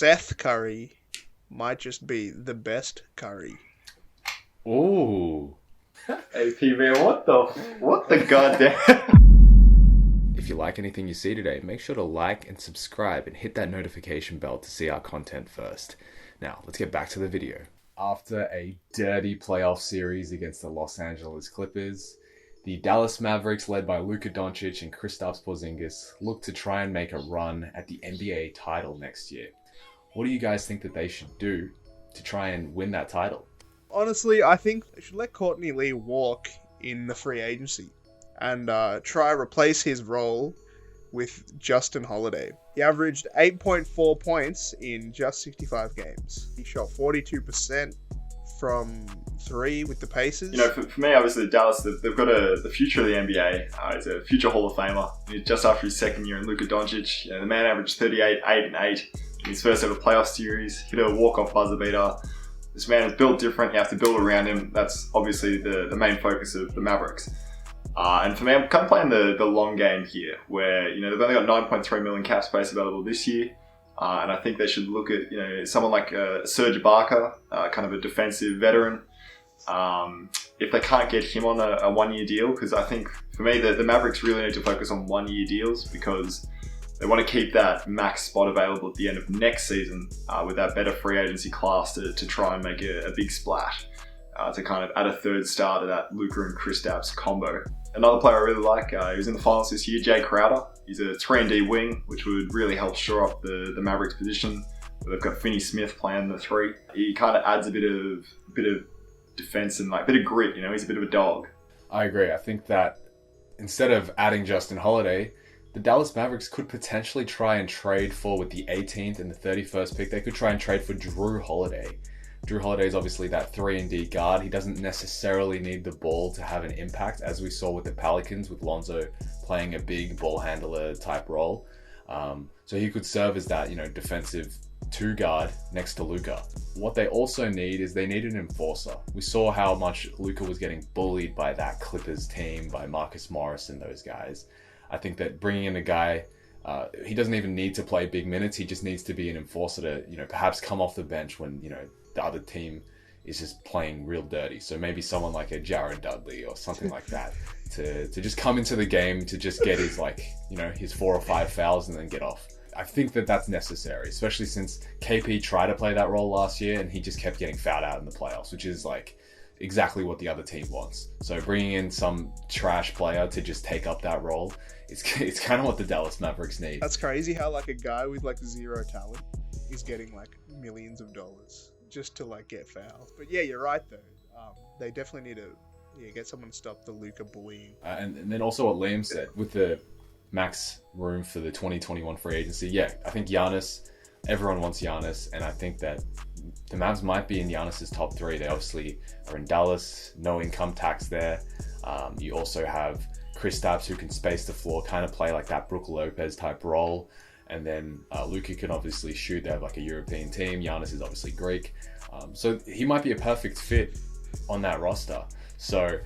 Seth Curry might just be the best Curry. Ooh. AP man, what the goddamn? If you like anything you see today, make sure to like and subscribe and hit that notification bell to see our content first. Now, let's get back to the video. After a dirty playoff series against the Los Angeles Clippers, the Dallas Mavericks, led by Luka Doncic and Kristaps Porzingas, look to try and make a run at the NBA title next year. What do you guys think that they should do to try and win that title? Honestly, I think they should let Courtney Lee walk in the free agency and try replace his role with Justin Holiday. He averaged 8.4 points in just 65 games. He shot 42% from three with the Pacers. You know, for me, obviously, Dallas, they've got the future of the NBA. He's a future Hall of Famer. He's just after his second year in Luka Doncic. You know, the man averaged 38, 8 and 8 in his first ever playoff series. Hit a walk-off buzzer beater. This man is built different. You have to build around him. That's obviously the main focus of the Mavericks. And for me, I'm kind of playing the long game here, where, you know, they've only got 9.3 million cap space available this year. And I think they should look at, you know, someone like Serge Ibaka, kind of a defensive veteran. If they can't get him on a one-year deal, because I think, for me, the Mavericks really need to focus on one-year deals, because they want to keep that max spot available at the end of next season with that better free agency class to try and make a big splash, to kind of add a third star to that Luka and Kristaps combo. Another player I really like, he was in the finals this year, Jay Crowder. He's a 3-and-D wing, which would really help shore up the Mavericks position. They've got Finney Smith playing the three. He kind of adds a bit of defense and like a bit of grit, you know, he's a bit of a dog. I agree. I think that instead of adding Justin Holiday, the Dallas Mavericks could potentially try and trade for, with the 18th and the 31st pick, they could try and trade for Jrue Holiday. Jrue Holiday is obviously that 3-and-D guard. He doesn't necessarily need the ball to have an impact, as we saw with the Pelicans, with Lonzo playing a big ball handler type role. So he could serve as that, you know, defensive two guard next to Luka. What they also need is they need an enforcer. We saw how much Luka was getting bullied by that Clippers team, by Marcus Morris and those guys. I think that bringing in a guy, he doesn't even need to play big minutes. He just needs to be an enforcer to, you know, perhaps come off the bench when, you know, the other team is just playing real dirty. So maybe someone like a Jared Dudley or something like that to just come into the game to just get his, like, you know, his 4 or 5 fouls and then get off. I think that that's necessary, especially since KP tried to play that role last year and he just kept getting fouled out in the playoffs, which is like exactly what the other team wants. So bringing in some trash player to just take up that role, it's kind of what the Dallas Mavericks need. That's crazy how like a guy with like zero talent is getting like millions of dollars just to like get fouled. But yeah, you're right though. They definitely need to get someone to stop the Luka bullying. And then also what Liam said with the max room for the 2021 free agency. Yeah, I think Giannis, everyone wants Giannis, and I think that the Mavs might be in Giannis's top 3. They obviously are in Dallas, no income tax there. You also have Kristaps, who can space the floor, kind of play like that Brook Lopez type role. And then Luka can obviously shoot. They have like a European team. Giannis is obviously Greek. So he might be a perfect fit on that roster. So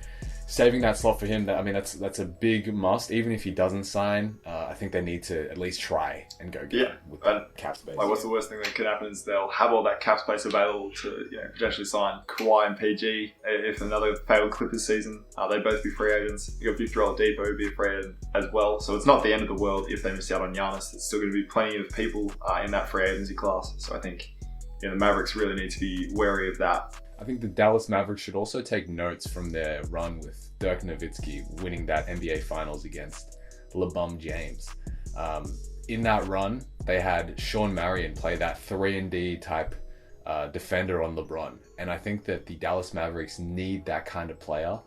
saving that slot for him, that's a big must. Even if he doesn't sign, I think they need to at least try and go get him with cap space. Like, what's the worst thing that could happen is they'll have all that cap space available to, you know, potentially sign Kawhi and PG if another failed Clippers season. They'd both be free agents. You got Victor Oladipo would be a free agent as well. So it's not the end of the world if they miss out on Giannis. There's still going to be plenty of people in that free agency class. So I think, you know, the Mavericks really need to be wary of that. I think the Dallas Mavericks should also take notes from their run with Dirk Nowitzki winning that NBA Finals against LeBron James. In that run, they had Sean Marion play that 3-and-D type defender on LeBron. And I think that the Dallas Mavericks need that kind of player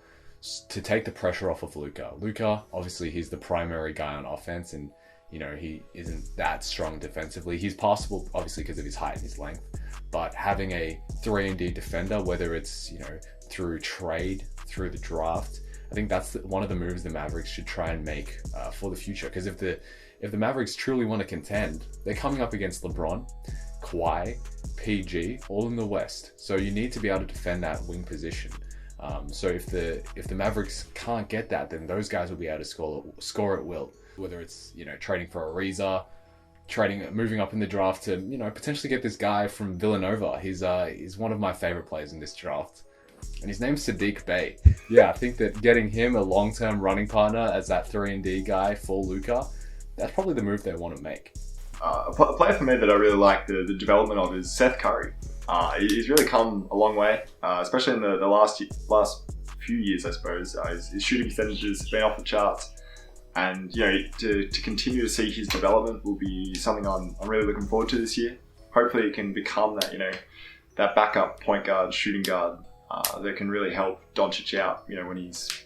to take the pressure off of Luka. Luka, obviously, he's the primary guy on offense, and, you know, he isn't that strong defensively. He's passable, obviously, because of his height and his length. But having a 3-and-D defender, whether it's, you know, through trade, through the draft, I think that's one of the moves the Mavericks should try and make for the future. Because if the Mavericks truly want to contend, they're coming up against LeBron, Kawhi, PG, all in the West. So you need to be able to defend that wing position. So if the Mavericks can't get that, then those guys will be able to score at will. Whether it's, you know, trading for Ariza, moving up in the draft to, potentially get this guy from Villanova. He's one of my favorite players in this draft. And his name's Saddiq Bey. Yeah, I think that getting him a long-term running partner as that 3-and-D guy for Luka, that's probably the move they want to make. A player for me that I really like the development of is Seth Curry. He's really come a long way, especially in the last few years, I suppose. His shooting percentages have been off the charts. And, to continue to see his development will be something I'm really looking forward to this year. Hopefully he can become that, that backup point guard, shooting guard that can really help Doncic out, when he's,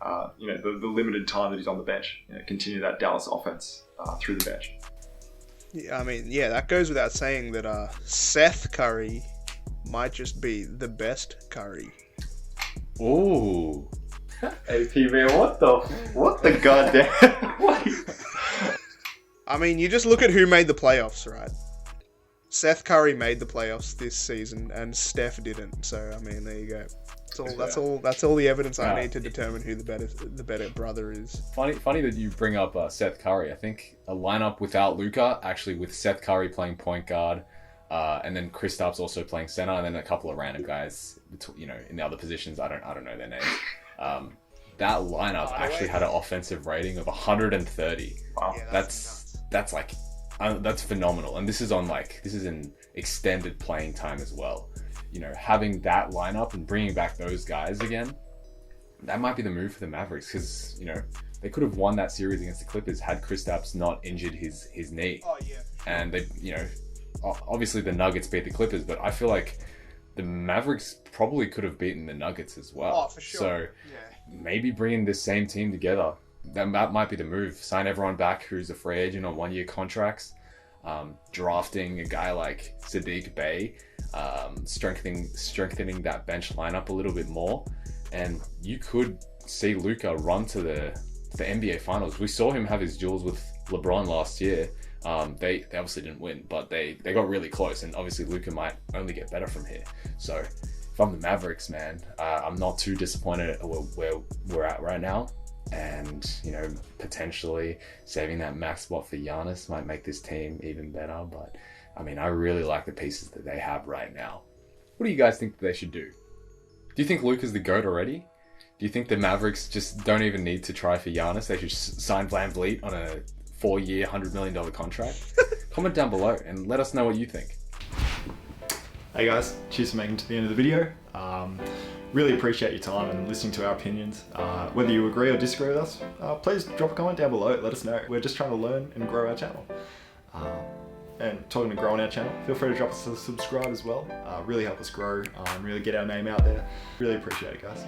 the limited time that he's on the bench. Continue that Dallas offense through the bench. Yeah, I mean, that goes without saying that Seth Curry might just be the best Curry. Ooh. AP man, what the goddamn? I mean, you just look at who made the playoffs, right? Seth Curry made the playoffs this season, and Steph didn't. So, I mean, there you go. That's all the evidence I need to determine who the better brother is. Funny that you bring up Seth Curry. I think a lineup without Luka, actually with Seth Curry playing point guard, and then Kristaps also playing center, and then a couple of random guys, in the other positions. I don't know their names. That lineup actually had an offensive rating of 130. Wow, yeah, that's phenomenal. And this is in extended playing time as well. Having that lineup and bringing back those guys again, that might be the move for the Mavericks, because they could have won that series against the Clippers had Kristaps not injured his knee. Oh yeah. And they, obviously the Nuggets beat the Clippers, but I feel like the Mavericks probably could have beaten the Nuggets as well. Oh, for sure. So maybe bringing this same team together, that might be the move. Sign everyone back who's a free agent on 1-year contracts. Drafting a guy like Saddiq Bey, strengthening that bench lineup a little bit more, and you could see Luka run to the NBA Finals. We saw him have his duels with LeBron last year. They obviously didn't win, but they got really close, and obviously Luka might only get better from here. So if I'm the Mavericks, man, I'm not too disappointed at where we're at right now. And, potentially saving that max spot for Giannis might make this team even better. But, I mean, I really like the pieces that they have right now. What do you guys think that they should do? Do you think Luka's the GOAT already? Do you think the Mavericks just don't even need to try for Giannis? They should sign VanVleet on a 4-year, $100 million contract? Comment down below and let us know what you think. Hey guys, cheers for making it to the end of the video. Really appreciate your time and listening to our opinions. Whether you agree or disagree with us, please drop a comment down below. Let us know. We're just trying to learn and grow our channel. And talking to growing our channel, feel free to drop us a subscribe as well. Really help us grow and really get our name out there. Really appreciate it, guys.